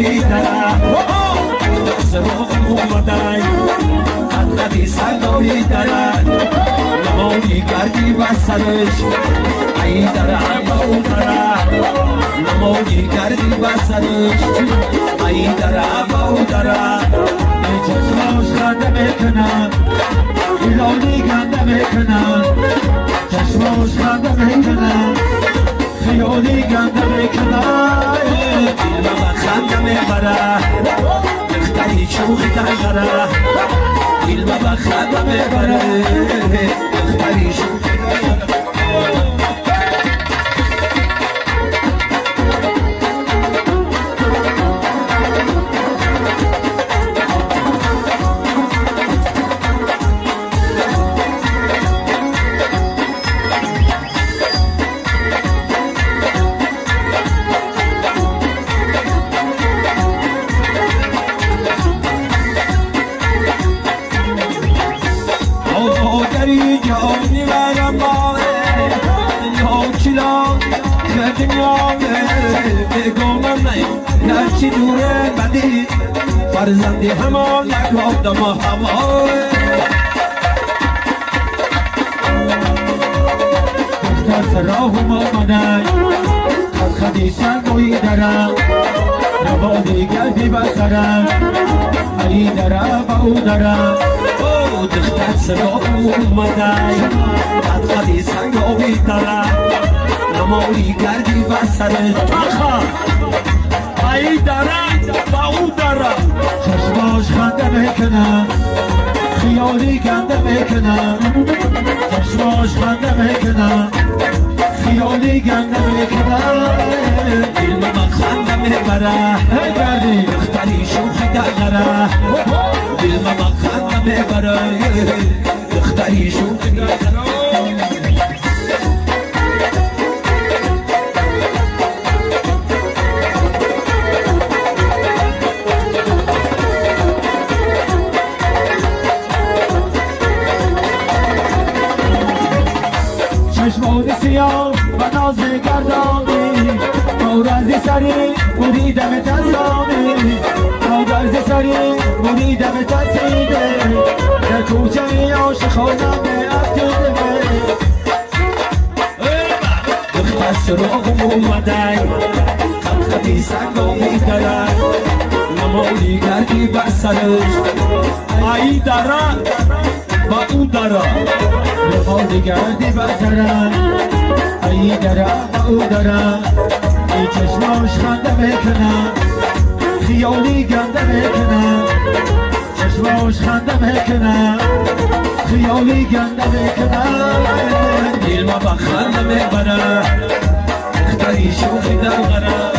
بیدره سراغ اومدن قدقدی سنگاهی دره نمایی کردی بر سرش ای دره با او دره نمایی کردی بر سرش ای دره با او دره چشماش خنده میکنن ایلالی گنده میکنن چشماش خنده میکنن خیالی گنده میکنن دلم خنده میبره دختری شوخی دنگره دلم خنده میبره دختری شوخی دنگره جانی برم ماره یا چلا دنیامه بگم من نرچی دوره بدی فرزندی همان نکاب دم هواه دفتر راه آمدن خدخدی سنگوی درم نوازی گلبی بسرم علی درم با او درم دختر سراغ اومدن قدقدی سنگاهی دره نمایی کردی بر سرش ای دره با او دره چشماش خنده میکنن خیالی گنده میکنن چشماش خنده میکنن خیالی گنده میکنن دل من خنده میبره دختری شوخی دنگره دل من خنده میبره دختری شوخی دنگره چشمان سیاه و ناز گردانی مورزی سری بریدم تزانی مورزی سری بریدم تزیده در کوچه عاشقانم افکنده دختر سراغ اومدن خدخدی سنگاهی دره نمایی کردی بر سرش ای دره با او دره نمایی کردی بر سرش ای دره با او دره ای چشماش خنده میکنن خیالی گنده میکنن چشماش خنده میکنن خیالی گنده میکنن دل ما با خنده میبره دختری شوخی دنگره